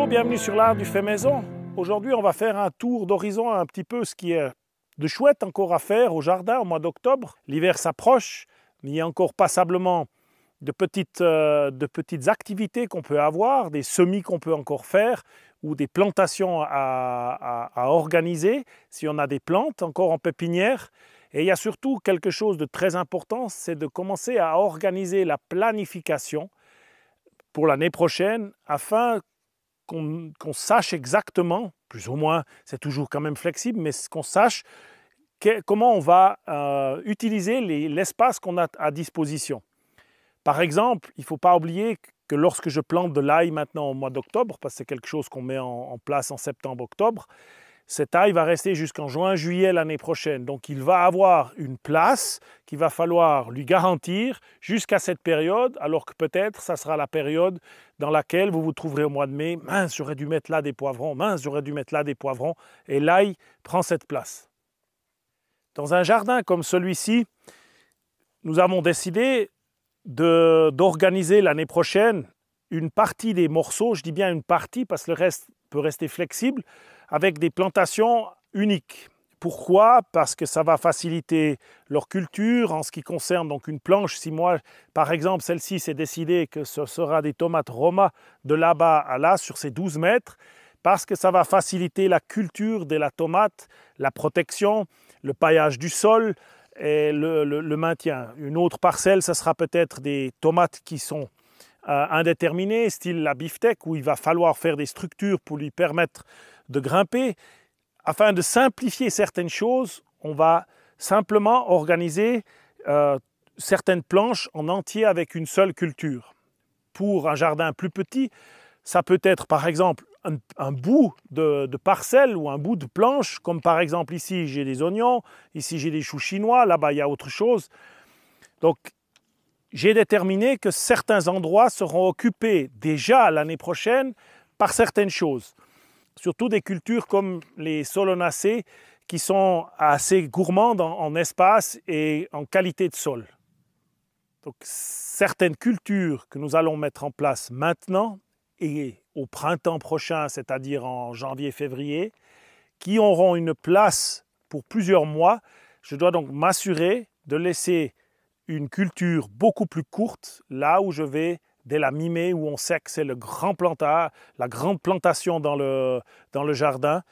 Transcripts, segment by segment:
Bonjour, bienvenue sur l'art du fait maison. Aujourd'hui, on va faire un tour d'horizon un petit peu ce qui est de chouette encore à faire au jardin au mois d'octobre. L'hiver s'approche, mais il y a encore passablement de petites activités qu'on peut avoir, des semis qu'on peut encore faire ou des plantations à organiser si on a des plantes encore en pépinière. Et il y a surtout quelque chose de très important, c'est de commencer à organiser la planification pour l'année prochaine afin qu'on sache exactement, plus ou moins, c'est toujours quand même flexible, mais qu'on sache comment on va utiliser l'espace qu'on a à disposition. Par exemple, il ne faut pas oublier que lorsque je plante de l'ail maintenant au mois d'octobre, parce que c'est quelque chose qu'on met en place en septembre-octobre, cet ail va rester jusqu'en juin-juillet l'année prochaine. Donc il va avoir une place qu'il va falloir lui garantir jusqu'à cette période, alors que peut-être ça sera la période dans laquelle vous vous trouverez au mois de mai. Mince, j'aurais dû mettre là des poivrons, mince, j'aurais dû mettre là des poivrons. Et l'ail prend cette place. Dans un jardin comme celui-ci, nous avons décidé d'organiser l'année prochaine une partie des morceaux, je dis bien une partie parce que le reste peut rester flexible, avec des plantations uniques. Pourquoi? Parce que ça va faciliter leur culture en ce qui concerne donc une planche. Si moi, par exemple, celle-ci, c'est décidé que ce sera des tomates Roma de là-bas à là, sur ces 12 mètres, parce que ça va faciliter la culture de la tomate, la protection, le paillage du sol et le maintien. Une autre parcelle, ce sera peut-être des tomates qui sont indéterminées, style la beefsteak, où il va falloir faire des structures pour lui permettre de grimper. Afin de simplifier certaines choses, on va simplement organiser certaines planches en entier avec une seule culture. Pour un jardin plus petit, ça peut être par exemple un bout de parcelle ou un bout de planche, comme par exemple ici j'ai des oignons, ici j'ai des choux chinois, là-bas il y a autre chose. Donc j'ai déterminé que certains endroits seront occupés déjà l'année prochaine par certaines choses. Surtout des cultures comme les solanacées qui sont assez gourmandes en espace et en qualité de sol. Donc, certaines cultures que nous allons mettre en place maintenant et au printemps prochain, c'est-à-dire en janvier-février, qui auront une place pour plusieurs mois, je dois donc m'assurer de laisser une culture beaucoup plus courte là où je vais dès la mi-mai, où on sait que c'est la grande plantation dans le jardin,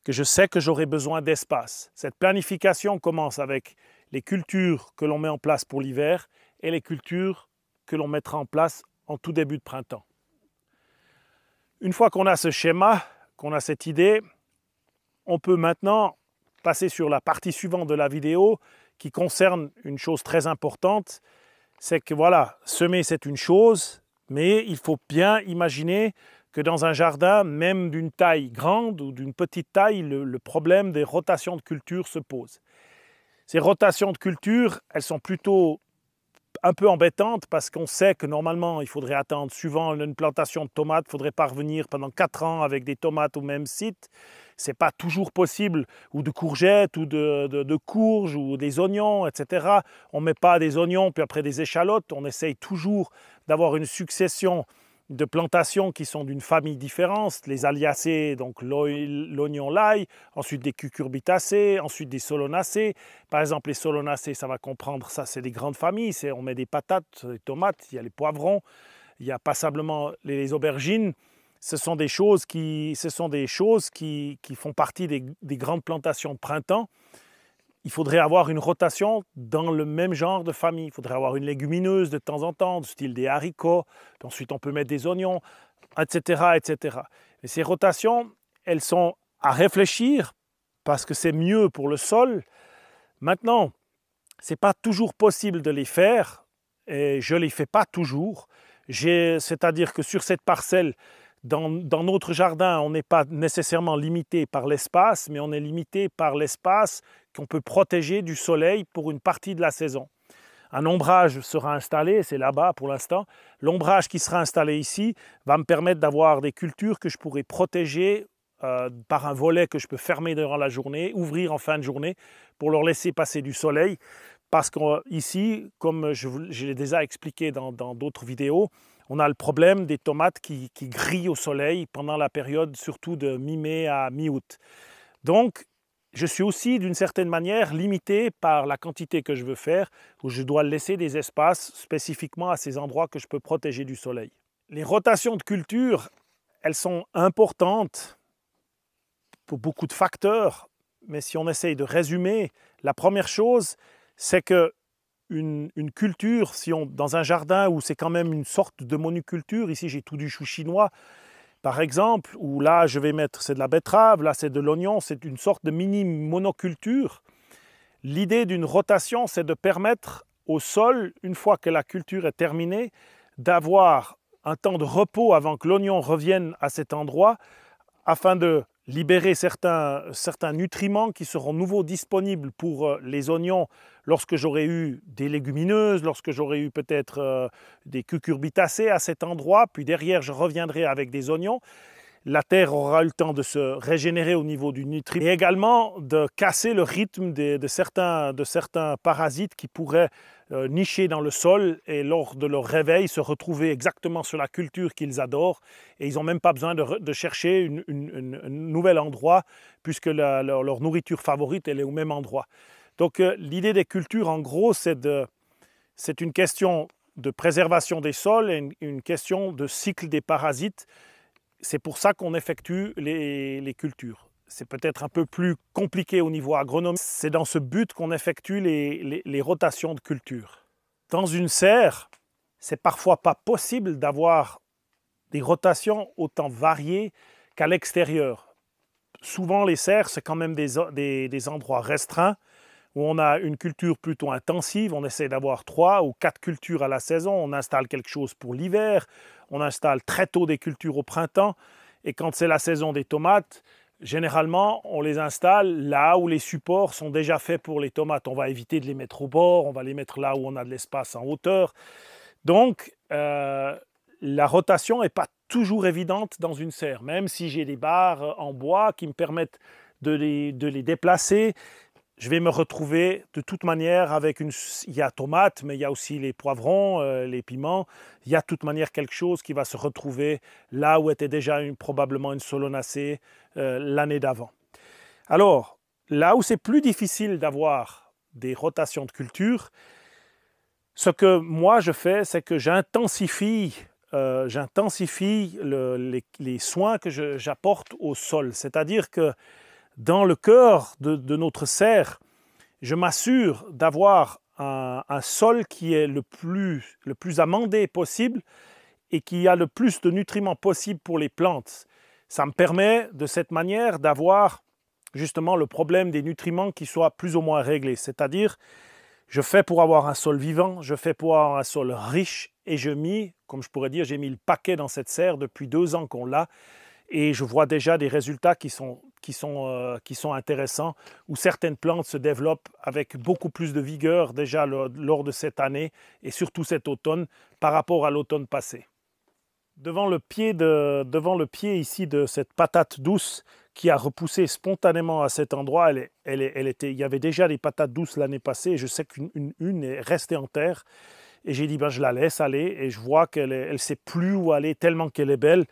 que je sais que j'aurai besoin d'espace. Cette planification commence avec les cultures que l'on met en place pour l'hiver et les cultures que l'on mettra en place en tout début de printemps. Une fois qu'on a ce schéma, qu'on a cette idée, on peut maintenant passer sur la partie suivante de la vidéo qui concerne une chose très importante. C'est que voilà, semer c'est une chose, mais il faut bien imaginer que dans un jardin, même d'une taille grande ou d'une petite taille, le problème des rotations de culture se pose. Ces rotations de culture, elles sont plutôt un peu embêtantes parce qu'on sait que normalement, il faudrait attendre, suivant une plantation de tomates, il ne faudrait pas revenir pendant 4 ans avec des tomates au même site. Ce n'est pas toujours possible, ou de courgettes, ou de courges, ou des oignons, etc. On ne met pas des oignons, puis après des échalotes. On essaye toujours d'avoir une succession de plantations qui sont d'une famille différente. Les Aliacées, donc l'oignon, l'ail, ensuite des cucurbitacées, ensuite des solanacées. Par exemple, les solanacées, ça va comprendre, ça c'est des grandes familles. On met des patates, des tomates, il y a les poivrons, il y a passablement les aubergines. Ce sont des choses qui font partie des grandes plantations de printemps. Il faudrait avoir une rotation dans le même genre de famille. Il faudrait avoir une légumineuse de temps en temps, du style des haricots. Puis ensuite, on peut mettre des oignons, etc., etc. Et ces rotations, elles sont à réfléchir parce que c'est mieux pour le sol. Maintenant, ce n'est pas toujours possible de les faire et je ne les fais pas toujours. C'est-à-dire que sur cette parcelle, dans notre jardin, on n'est pas nécessairement limité par l'espace, mais on est limité par l'espace qu'on peut protéger du soleil pour une partie de la saison. Un ombrage sera installé, c'est là-bas pour l'instant. L'ombrage qui sera installé ici va me permettre d'avoir des cultures que je pourrai protéger par un volet que je peux fermer durant la journée, ouvrir en fin de journée pour leur laisser passer du soleil. Parce qu'ici, comme je l'ai déjà expliqué dans d'autres vidéos, on a le problème des tomates qui grillent au soleil pendant la période surtout de mi-mai à mi-août. Donc, je suis aussi d'une certaine manière limité par la quantité que je veux faire, où je dois laisser des espaces spécifiquement à ces endroits que je peux protéger du soleil. Les rotations de culture, elles sont importantes pour beaucoup de facteurs, mais si on essaye de résumer, la première chose, c'est que une culture, dans un jardin où c'est quand même une sorte de monoculture, ici j'ai tout du chou chinois, par exemple, où là je vais mettre, c'est de la betterave, là c'est de l'oignon, c'est une sorte de mini monoculture. L'idée d'une rotation, c'est de permettre au sol, une fois que la culture est terminée, d'avoir un temps de repos avant que l'oignon revienne à cet endroit, afin de libérer certains nutriments qui seront nouveaux disponibles pour les oignons lorsque j'aurai eu des légumineuses, lorsque j'aurai eu peut-être des cucurbitacées à cet endroit, puis derrière je reviendrai avec des oignons. La terre aura eu le temps de se régénérer au niveau du nutriment et également de casser le rythme de certains parasites qui pourraient nicher dans le sol et lors de leur réveil se retrouver exactement sur la culture qu'ils adorent et ils n'ont même pas besoin de chercher un nouvel endroit puisque leur nourriture favorite elle est au même endroit. Donc l'idée des cultures en gros c'est une question de préservation des sols et une question de cycle des parasites. C'est pour ça qu'on effectue les cultures. C'est peut-être un peu plus compliqué au niveau agronomique. C'est dans ce but qu'on effectue les rotations de culture. Dans une serre, c'est parfois pas possible d'avoir des rotations autant variées qu'à l'extérieur. Souvent, les serres, c'est quand même des endroits restreints où on a une culture plutôt intensive, on essaie d'avoir 3 ou 4 cultures à la saison, on installe quelque chose pour l'hiver, on installe très tôt des cultures au printemps, et quand c'est la saison des tomates, généralement on les installe là où les supports sont déjà faits pour les tomates. On va éviter de les mettre au bord, on va les mettre là où on a de l'espace en hauteur. Donc la rotation n'est pas toujours évidente dans une serre, même si j'ai des barres en bois qui me permettent de les déplacer. Je vais me retrouver de toute manière avec il y a tomates, mais il y a aussi les poivrons, les piments. Il y a de toute manière quelque chose qui va se retrouver là où était déjà probablement une solanacée l'année d'avant. Alors, là où c'est plus difficile d'avoir des rotations de culture, ce que moi je fais, c'est que j'intensifie les soins que j'apporte au sol. C'est-à-dire que dans le cœur de notre serre, je m'assure d'avoir un sol qui est le plus amendé possible et qui a le plus de nutriments possible pour les plantes. Ça me permet de cette manière d'avoir justement le problème des nutriments qui soit plus ou moins réglé. C'est-à-dire, je fais pour avoir un sol vivant, je fais pour avoir un sol riche et j'ai mis le paquet dans cette serre depuis 2 ans qu'on l'a. Et je vois déjà des résultats qui sont intéressants, où certaines plantes se développent avec beaucoup plus de vigueur déjà lors de cette année et surtout cet automne par rapport à l'automne passé. Devant le pied ici de cette patate douce qui a repoussé spontanément à cet endroit, il y avait déjà des patates douces l'année passée et je sais qu'une est restée en terre. Et j'ai dit je la laisse aller et je vois qu'elle ne sait plus où aller tellement qu'elle est belle.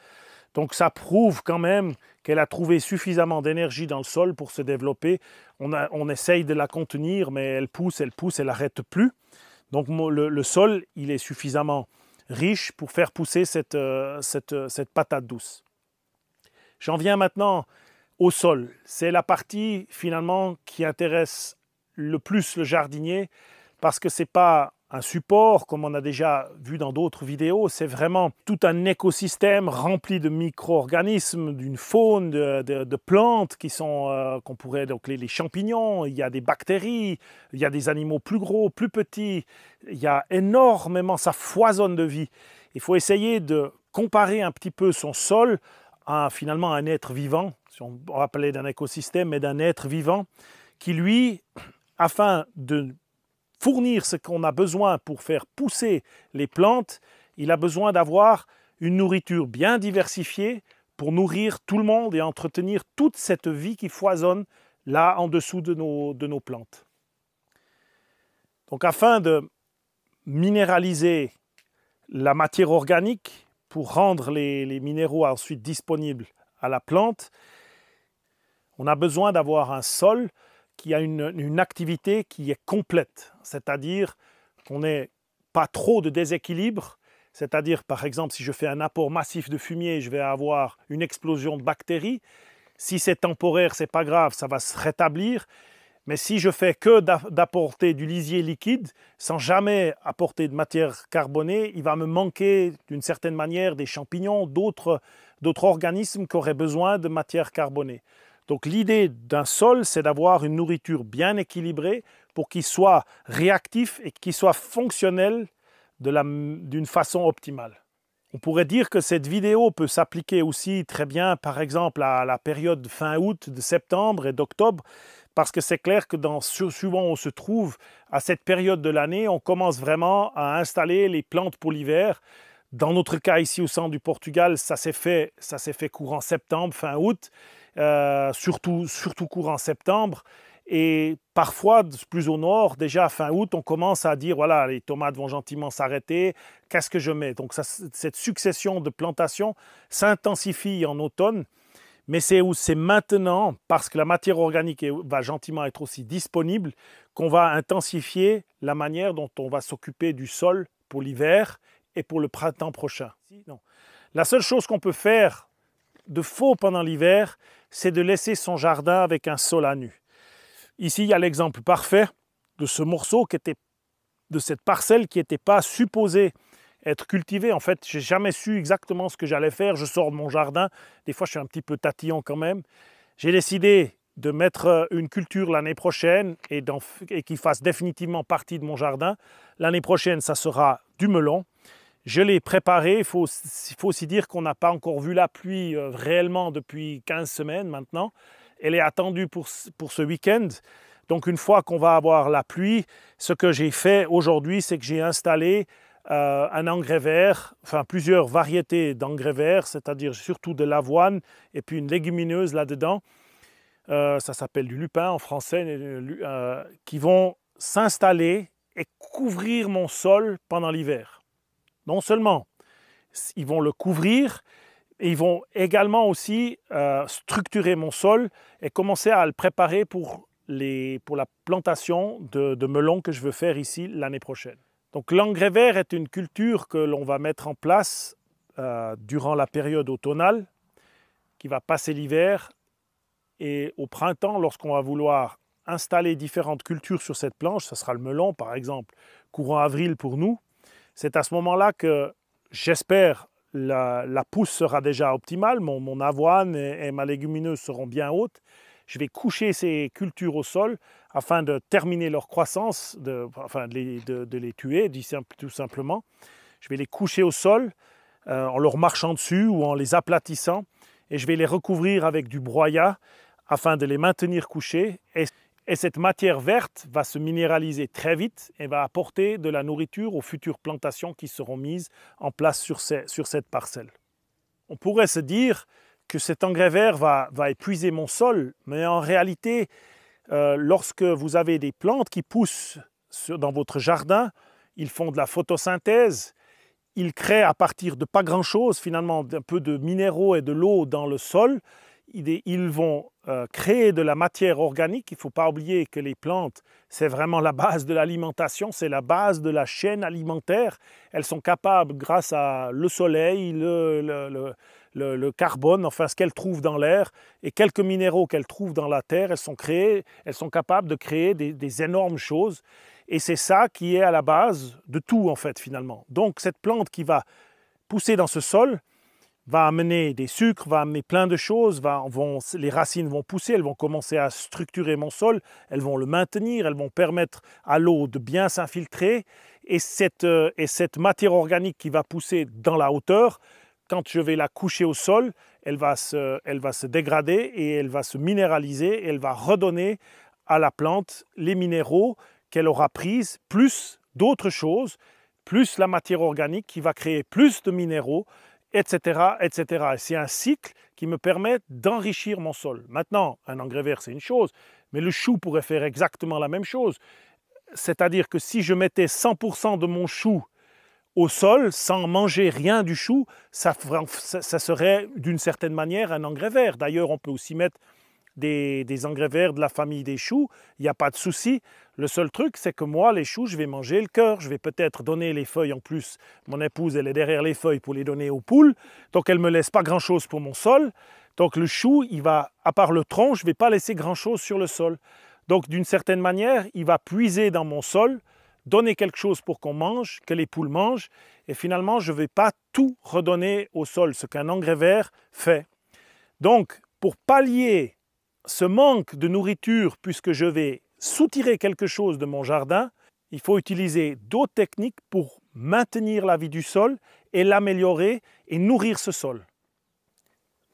Donc ça prouve quand même qu'elle a trouvé suffisamment d'énergie dans le sol pour se développer. On essaye de la contenir, mais elle pousse, elle n'arrête plus. Donc le sol, il est suffisamment riche pour faire pousser cette patate douce. J'en viens maintenant au sol. C'est la partie finalement qui intéresse le plus le jardinier parce que ce n'est pas un support, comme on a déjà vu dans d'autres vidéos, c'est vraiment tout un écosystème rempli de micro-organismes, d'une faune, de plantes qui sont, qu'on pourrait, donc les champignons, il y a des bactéries, il y a des animaux plus gros, plus petits, il y a énormément, ça foisonne de vie. Il faut essayer de comparer un petit peu son sol à finalement un être vivant, si on va parler d'un écosystème, mais d'un être vivant, qui lui, afin de fournir ce qu'on a besoin pour faire pousser les plantes, il a besoin d'avoir une nourriture bien diversifiée pour nourrir tout le monde et entretenir toute cette vie qui foisonne là en dessous de nos plantes. Donc afin de minéraliser la matière organique pour rendre les minéraux ensuite disponibles à la plante. On a besoin d'avoir un sol qui a une activité qui est complète, c'est-à-dire qu'on n'ait pas trop de déséquilibre, c'est-à-dire par exemple si je fais un apport massif de fumier, je vais avoir une explosion de bactéries. Si c'est temporaire, ce n'est pas grave, ça va se rétablir. Mais si je fais que d'apporter du lisier liquide, sans jamais apporter de matière carbonée, il va me manquer d'une certaine manière des champignons, d'autres organismes qui auraient besoin de matière carbonée. Donc l'idée d'un sol, c'est d'avoir une nourriture bien équilibrée pour qu'il soit réactif et qu'il soit fonctionnel d'une façon optimale. On pourrait dire que cette vidéo peut s'appliquer aussi très bien, par exemple, à la période de fin août, de septembre et d'octobre, parce que c'est clair que suivant où on se trouve, à cette période de l'année, on commence vraiment à installer les plantes pour l'hiver. Dans notre cas ici au centre du Portugal, ça s'est fait courant septembre, fin août, surtout courant septembre. Et parfois, plus au nord, déjà fin août, on commence à dire, voilà, les tomates vont gentiment s'arrêter, qu'est-ce que je mets? Donc cette succession de plantations s'intensifie en automne, mais c'est maintenant, parce que la matière organique va gentiment être aussi disponible, qu'on va intensifier la manière dont on va s'occuper du sol pour l'hiver et pour le printemps prochain. Non. La seule chose qu'on peut faire de faux pendant l'hiver, c'est de laisser son jardin avec un sol à nu. Ici, il y a l'exemple parfait de ce morceau de cette parcelle qui n'était pas supposée être cultivée. En fait, je n'ai jamais su exactement ce que j'allais faire. Je sors de mon jardin. Des fois, je suis un petit peu tatillon quand même. J'ai décidé de mettre une culture l'année prochaine et qu'il fasse définitivement partie de mon jardin. L'année prochaine, ça sera du melon. Je l'ai préparé. Il faut aussi dire qu'on n'a pas encore vu la pluie réellement depuis 15 semaines maintenant. Elle est attendue pour ce week-end. Donc, une fois qu'on va avoir la pluie, ce que j'ai fait aujourd'hui, c'est que j'ai installé un engrais vert, enfin plusieurs variétés d'engrais verts, c'est-à-dire surtout de l'avoine et puis une légumineuse là-dedans. Ça s'appelle du lupin en français, qui vont s'installer et couvrir mon sol pendant l'hiver. Non seulement ils vont le couvrir, et ils vont également aussi structurer mon sol et commencer à le préparer pour la plantation de melons que je veux faire ici l'année prochaine. Donc l'engrais vert est une culture que l'on va mettre en place durant la période automnale, qui va passer l'hiver. Et au printemps, lorsqu'on va vouloir installer différentes cultures sur cette planche, ce sera le melon par exemple, courant avril pour nous, c'est à ce moment-là que j'espère la pousse sera déjà optimale, mon avoine et ma légumineuse seront bien hautes. Je vais coucher ces cultures au sol afin de terminer leur croissance, de les tuer tout simplement. Je vais les coucher au sol en leur marchant dessus ou en les aplatissant et je vais les recouvrir avec du broyat afin de les maintenir couchés. Et cette matière verte va se minéraliser très vite et va apporter de la nourriture aux futures plantations qui seront mises en place sur cette parcelle. On pourrait se dire que cet engrais vert va épuiser mon sol, mais en réalité, lorsque vous avez des plantes qui poussent dans votre jardin, ils font de la photosynthèse, ils créent à partir de pas grand-chose, finalement, un peu de minéraux et de l'eau dans le sol. Ils vont créer de la matière organique. Il ne faut pas oublier que les plantes, c'est vraiment la base de l'alimentation, c'est la base de la chaîne alimentaire. Elles sont capables, grâce à le soleil, le carbone, enfin ce qu'elles trouvent dans l'air, et quelques minéraux qu'elles trouvent dans la terre, elles sont capables de créer des énormes choses. Et c'est ça qui est à la base de tout, en fait, finalement. Donc cette plante qui va pousser dans ce sol va amener des sucres, va amener plein de choses, les racines vont pousser, elles vont commencer à structurer mon sol, elles vont le maintenir, elles vont permettre à l'eau de bien s'infiltrer. Et cette matière organique qui va pousser dans la hauteur, quand je vais la coucher au sol, elle va se dégrader et elle va se minéraliser et elle va redonner à la plante les minéraux qu'elle aura prises, plus d'autres choses, plus la matière organique qui va créer plus de minéraux, etc., etc. Et c'est un cycle qui me permet d'enrichir mon sol. Maintenant, un engrais vert, c'est une chose, mais le chou pourrait faire exactement la même chose. C'est-à-dire que si je mettais 100% de mon chou au sol sans manger rien du chou, ça serait d'une certaine manière un engrais vert. D'ailleurs, on peut aussi mettre des engrais verts de la famille des choux, il n'y a pas de souci. Le seul truc, c'est que moi, les choux, je vais manger le cœur. Je vais peut-être donner les feuilles en plus. Mon épouse, elle est derrière les feuilles pour les donner aux poules. Donc, elle ne me laisse pas grand-chose pour mon sol. Donc, le chou, il va, à part le tronc, je ne vais pas laisser grand-chose sur le sol. Donc, d'une certaine manière, il va puiser dans mon sol, donner quelque chose pour qu'on mange, que les poules mangent. Et finalement, je ne vais pas tout redonner au sol, ce qu'un engrais vert fait. Donc, pour pallier ce manque de nourriture, puisque je vais soutirer quelque chose de mon jardin, il faut utiliser d'autres techniques pour maintenir la vie du sol et l'améliorer et nourrir ce sol.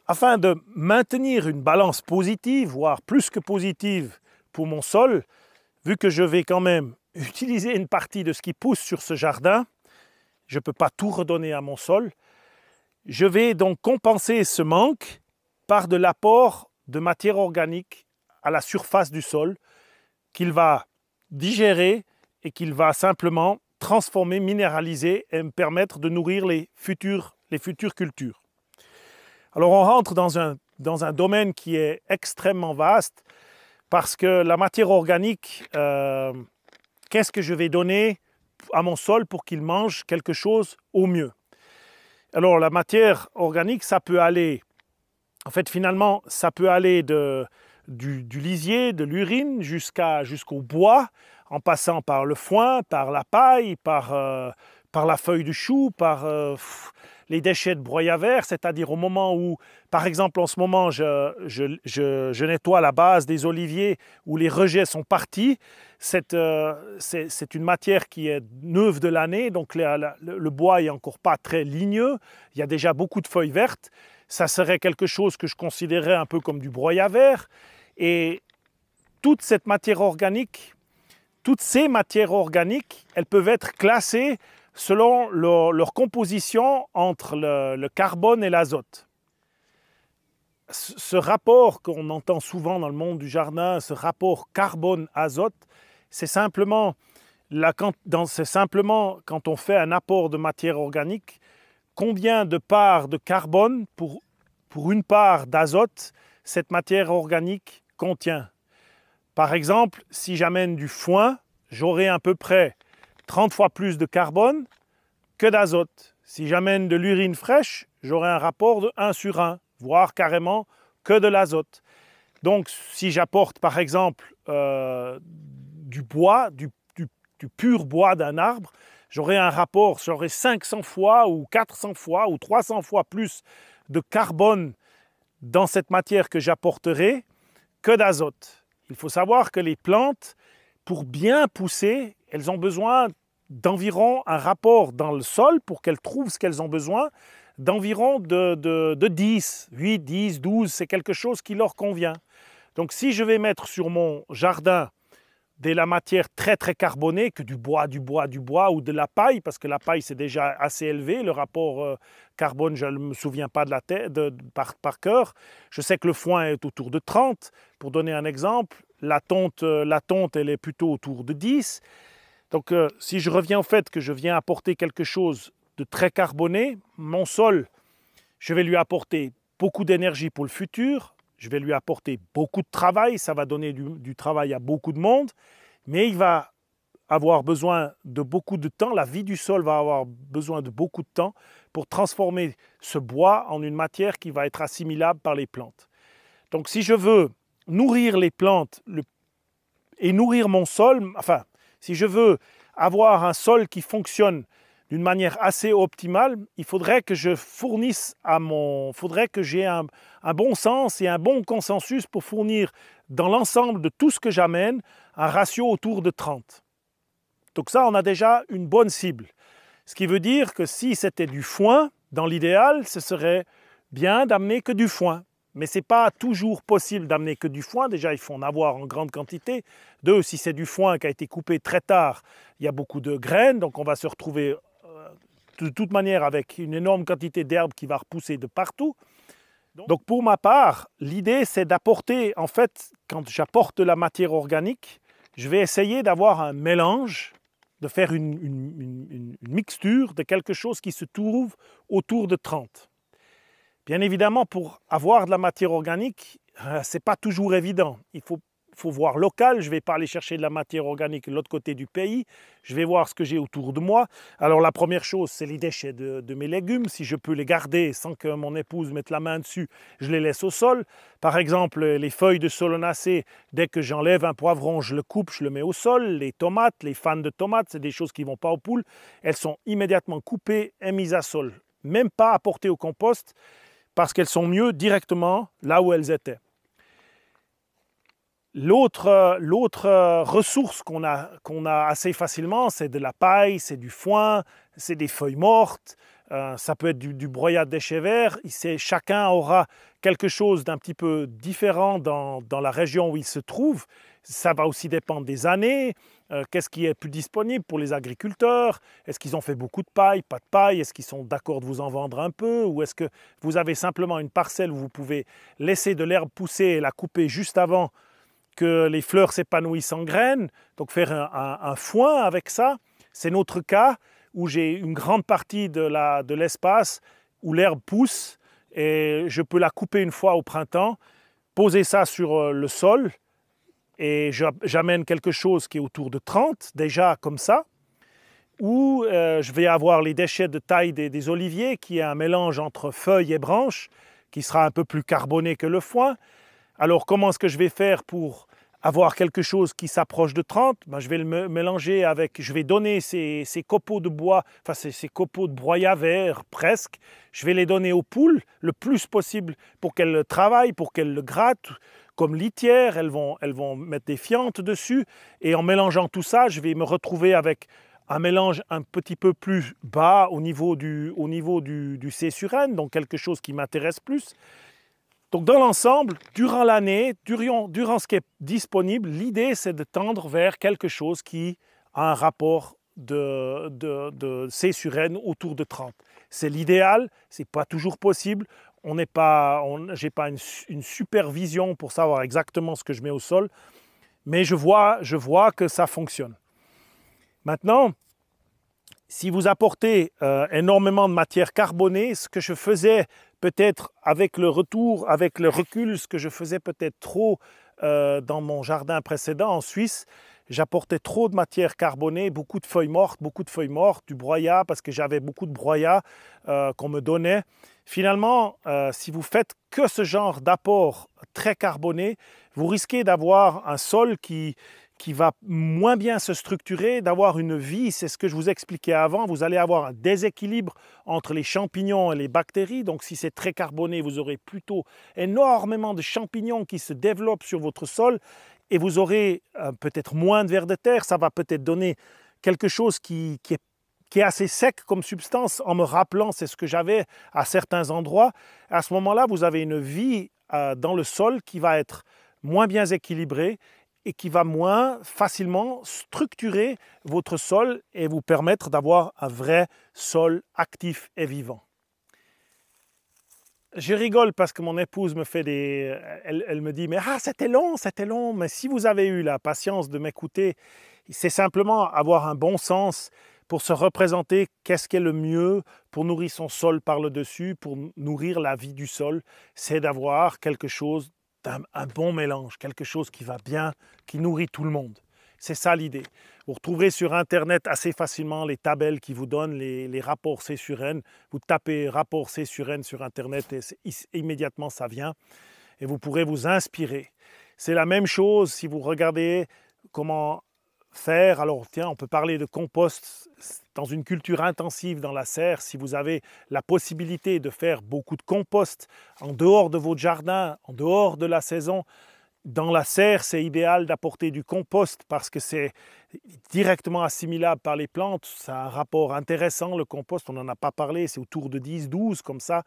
Afin de maintenir une balance positive, voire plus que positive pour mon sol, vu que je vais quand même utiliser une partie de ce qui pousse sur ce jardin, je ne peux pas tout redonner à mon sol, je vais donc compenser ce manque par de l'apport de matière organique à la surface du sol qu'il va digérer et qu'il va simplement transformer, minéraliser et me permettre de nourrir les futures cultures. Alors on rentre dans un domaine qui est extrêmement vaste parce que la matière organique, qu'est-ce que je vais donner à mon sol pour qu'il mange quelque chose au mieux? Alors la matière organique, ça peut aller en fait, finalement, ça peut aller du lisier, de l'urine, jusqu'au bois, en passant par le foin, par la paille, par la feuille du chou, par les déchets de broyat à verre, c'est-à-dire au moment où, par exemple, en ce moment, je nettoie la base des oliviers où les rejets sont partis. C'est une matière qui est neuve de l'année, donc le bois n'est encore pas très ligneux. Il y a déjà beaucoup de feuilles vertes. Ça serait quelque chose que je considérerais un peu comme du broyat à verre. Et toute cette matière organique, toutes ces matières organiques, elles peuvent être classées selon leur composition entre le carbone et l'azote. Ce rapport qu'on entend souvent dans le monde du jardin, ce rapport carbone-azote, c'est simplement quand on fait un apport de matière organique, combien de parts de carbone pour une part d'azote cette matière organique contient. Par exemple, si j'amène du foin, j'aurai à peu près 30 fois plus de carbone que d'azote. Si j'amène de l'urine fraîche, j'aurai un rapport de 1 sur 1, voire carrément que de l'azote. Donc, si j'apporte par exemple du bois, du pur bois d'un arbre, j'aurai un rapport, j'aurai 500 fois ou 400 fois ou 300 fois plus de carbone dans cette matière que j'apporterai que d'azote. Il faut savoir que les plantes, pour bien pousser, elles ont besoin d'environ un rapport dans le sol pour qu'elles trouvent ce qu'elles ont besoin, d'environ de 10, 8, 10, 12, c'est quelque chose qui leur convient. Donc si je vais mettre sur mon jardin de la matière très très carbonée, que du bois ou de la paille, parce que la paille c'est déjà assez élevé, le rapport carbone je ne me souviens pas de la tête, par cœur. Je sais que le foin est autour de 30, pour donner un exemple, la tonte elle est plutôt autour de 10. Donc si je reviens au fait que je viens apporter quelque chose de très carboné, mon sol, je vais lui apporter beaucoup d'énergie pour le futur, je vais lui apporter beaucoup de travail, ça va donner du travail à beaucoup de monde, mais il va avoir besoin de beaucoup de temps, la vie du sol va avoir besoin de beaucoup de temps pour transformer ce bois en une matière qui va être assimilable par les plantes. Donc si je veux nourrir les plantes et nourrir mon sol, enfin, si je veux avoir un sol qui fonctionne d'une manière assez optimale, il faudrait que je fournisse faudrait que j'ai un bon sens et un bon consensus pour fournir dans l'ensemble de tout ce que j'amène un ratio autour de 30. Donc ça, on a déjà une bonne cible. Ce qui veut dire que si c'était du foin, dans l'idéal, ce serait bien d'amener que du foin. Mais ce n'est pas toujours possible d'amener que du foin. Déjà, il faut en avoir en grande quantité. Deux, si c'est du foin qui a été coupé très tard, il y a beaucoup de graines, donc on va se retrouver de toute manière avec une énorme quantité d'herbe qui va repousser de partout. Donc pour ma part, l'idée c'est d'apporter, en fait, quand j'apporte de la matière organique, je vais essayer d'avoir un mélange de faire une mixture de quelque chose qui se trouve autour de 30. Bien évidemment, pour avoir de la matière organique, ce n'est pas toujours évident. Il faut voir local, je ne vais pas aller chercher de la matière organique de l'autre côté du pays, je vais voir ce que j'ai autour de moi. Alors la première chose, c'est les déchets de mes légumes. Si je peux les garder sans que mon épouse mette la main dessus, je les laisse au sol. Par exemple, les feuilles de solanacée, dès que j'enlève un poivron, je le coupe, je le mets au sol. Les tomates, les fans de tomates, c'est des choses qui ne vont pas aux poules. Elles sont immédiatement coupées et mises à sol. Même pas apportées au compost, parce qu'elles sont mieux directement là où elles étaient. L'autre ressource qu'on a assez facilement, c'est de la paille, c'est du foin, c'est des feuilles mortes, ça peut être du broyat de déchets verts. Chacun aura quelque chose d'un petit peu différent dans la région où il se trouve. Ça va aussi dépendre des années. Qu'est-ce qui est plus disponible pour les agriculteurs? Est-ce qu'ils ont fait beaucoup de paille, pas de paille? Est-ce qu'ils sont d'accord de vous en vendre un peu? Ou est-ce que vous avez simplement une parcelle où vous pouvez laisser de l'herbe pousser et la couper juste avant que les fleurs s'épanouissent en graines, donc faire un foin avec ça. C'est notre cas où j'ai une grande partie de l'espace où l'herbe pousse et je peux la couper une fois au printemps, poser ça sur le sol et j'amène quelque chose qui est autour de 30, déjà comme ça, où je vais avoir les déchets de taille des oliviers, qui est un mélange entre feuilles et branches, qui sera un peu plus carboné que le foin. Alors, comment est-ce que je vais faire pour avoir quelque chose qui s'approche de 30? Je vais le mélanger avec, je vais donner ces copeaux de bois, enfin ces copeaux de broyat vert presque, je vais les donner aux poules le plus possible pour qu'elles le travaillent, pour qu'elles le grattent, comme litière, elles vont mettre des fientes dessus, et en mélangeant tout ça, je vais me retrouver avec un mélange un petit peu plus bas au niveau du C sur N, donc quelque chose qui m'intéresse plus. Donc dans l'ensemble, durant l'année, durant ce qui est disponible, l'idée c'est de tendre vers quelque chose qui a un rapport de C sur N autour de 30. C'est l'idéal, ce n'est pas toujours possible. Je n'ai pas une supervision pour savoir exactement ce que je mets au sol, mais je vois que ça fonctionne. Maintenant, si vous apportez énormément de matière carbonée, ce que je faisais peut-être avec le retour, avec le recul, ce que je faisais peut-être trop dans mon jardin précédent en Suisse, j'apportais trop de matière carbonée, beaucoup de feuilles mortes, du broyat, parce que j'avais beaucoup de broyat qu'on me donnait. Finalement, si vous faites que ce genre d'apport très carboné, vous risquez d'avoir un sol qui va moins bien se structurer, d'avoir une vie, c'est ce que je vous expliquais avant, vous allez avoir un déséquilibre entre les champignons et les bactéries, donc si c'est très carboné, vous aurez plutôt énormément de champignons qui se développent sur votre sol et vous aurez peut-être moins de vers de terre, ça va peut-être donner quelque chose qui est assez sec comme substance en me rappelant, c'est ce que j'avais à certains endroits. À ce moment-là, vous avez une vie dans le sol qui va être moins bien équilibrée et qui va moins facilement structurer votre sol et vous permettre d'avoir un vrai sol actif et vivant. Je rigole parce que mon épouse me fait elle me dit « mais c'était long, mais si vous avez eu la patience de m'écouter, c'est simplement avoir un bon sens pour se représenter qu'est-ce qui est le mieux pour nourrir son sol par le dessus, pour nourrir la vie du sol, c'est d'avoir quelque chose un bon mélange, quelque chose qui va bien, qui nourrit tout le monde. C'est ça l'idée. Vous retrouverez sur Internet assez facilement les tabelles qui vous donnent les rapports C sur N. Vous tapez rapport C sur N sur Internet et immédiatement ça vient. Et vous pourrez vous inspirer. C'est la même chose si vous regardez comment faire. Alors tiens, on peut parler de compost dans une culture intensive dans la serre. Si vous avez la possibilité de faire beaucoup de compost en dehors de votre jardin, en dehors de la saison, dans la serre, c'est idéal d'apporter du compost parce que c'est directement assimilable par les plantes. Ça a un rapport intéressant, le compost, on n'en a pas parlé, c'est autour de 10-12 comme ça.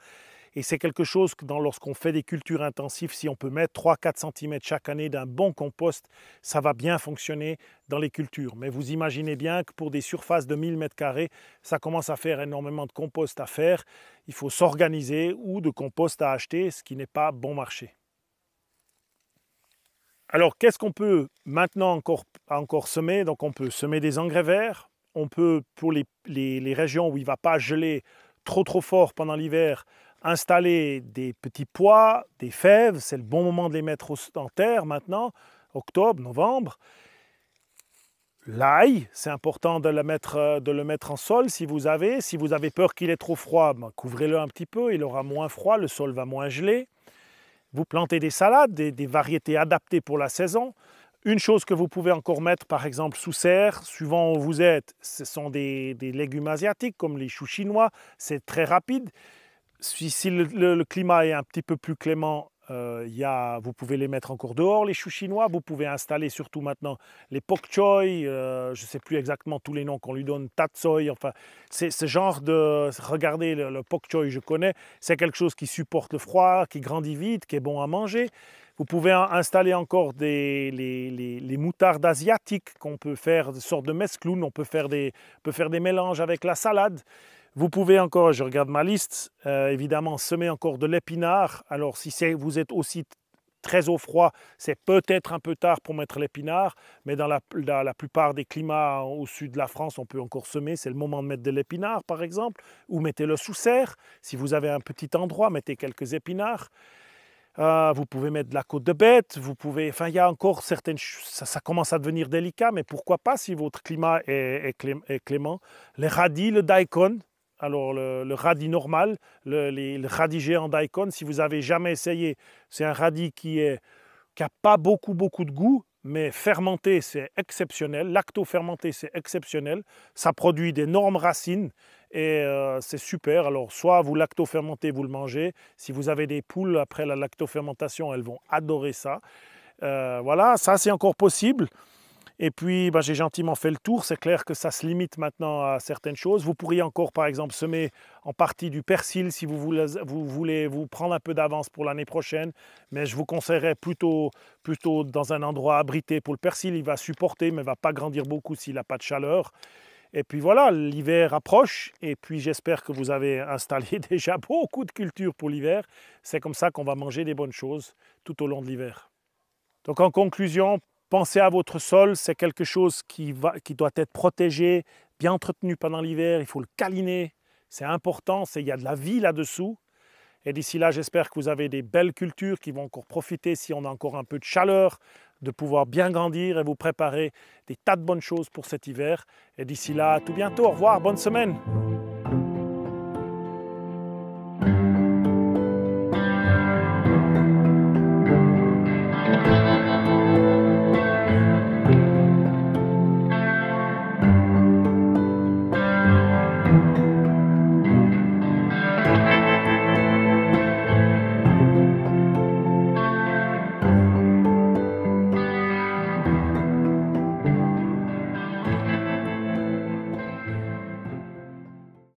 Et c'est quelque chose que lorsqu'on fait des cultures intensives, si on peut mettre 3-4 cm chaque année d'un bon compost, ça va bien fonctionner dans les cultures. Mais vous imaginez bien que pour des surfaces de 1000 m², ça commence à faire énormément de compost à faire. Il faut s'organiser ou de compost à acheter, ce qui n'est pas bon marché. Alors, qu'est-ce qu'on peut maintenant encore semer? Donc, on peut semer des engrais verts, on peut, pour les régions où il ne va pas geler trop fort pendant l'hiver, installer des petits pois, des fèves. C'est le bon moment de les mettre en terre maintenant, octobre, novembre. L'ail, c'est important de le mettre en sol si vous avez. Si vous avez peur qu'il est trop froid, couvrez-le un petit peu, il aura moins froid, le sol va moins geler. Vous plantez des salades, des variétés adaptées pour la saison. Une chose que vous pouvez encore mettre, par exemple, sous serre, suivant où vous êtes, ce sont des légumes asiatiques comme les choux chinois. C'est très rapide. Si le climat est un petit peu plus clément, vous pouvez les mettre encore dehors, les choux chinois. Vous pouvez installer surtout maintenant les pok choy, je ne sais plus exactement tous les noms qu'on lui donne, tatsoi. Enfin, c'est ce genre de... Regardez, le pok choy, je connais. C'est quelque chose qui supporte le froid, qui grandit vite, qui est bon à manger. Vous pouvez installer encore les moutardes asiatiques qu'on peut faire, des sortes de mescloun. On peut faire des mélanges avec la salade. Vous pouvez encore, je regarde ma liste, évidemment semer encore de l'épinard. Alors si vous êtes aussi très au froid, c'est peut-être un peu tard pour mettre l'épinard, mais dans la plupart des climats au sud de la France, on peut encore semer. C'est le moment de mettre de l'épinard par exemple, ou mettez-le sous serre. Si vous avez un petit endroit, mettez quelques épinards. Vous pouvez mettre de la côte de bête, il y a encore certaines choses, ça commence à devenir délicat, mais pourquoi pas si votre climat est clément. Les radis, le daikon. Alors le radis normal, le radis géant daikon, si vous n'avez jamais essayé, c'est un radis qui n'a pas beaucoup de goût, mais fermenté, c'est exceptionnel. Lacto-fermenté, c'est exceptionnel. Ça produit d'énormes racines et c'est super. Alors soit vous lacto-fermentez, vous le mangez. Si vous avez des poules, après la lacto-fermentation, elles vont adorer ça. Voilà, ça c'est encore possible. Et puis, j'ai gentiment fait le tour. C'est clair que ça se limite maintenant à certaines choses. Vous pourriez encore, par exemple, semer en partie du persil si vous voulez vous prendre un peu d'avance pour l'année prochaine. Mais je vous conseillerais plutôt dans un endroit abrité pour le persil. Il va supporter, mais il ne va pas grandir beaucoup s'il n'a pas de chaleur. Et puis voilà, l'hiver approche. Et puis, j'espère que vous avez installé déjà beaucoup de cultures pour l'hiver. C'est comme ça qu'on va manger des bonnes choses tout au long de l'hiver. Donc, en conclusion, pensez à votre sol, c'est quelque chose qui doit être protégé, bien entretenu pendant l'hiver, il faut le câliner, c'est important, il y a de la vie là-dessous. Et d'ici là, j'espère que vous avez des belles cultures qui vont encore profiter, si on a encore un peu de chaleur, de pouvoir bien grandir et vous préparer des tas de bonnes choses pour cet hiver. Et d'ici là, à tout bientôt, au revoir, bonne semaine.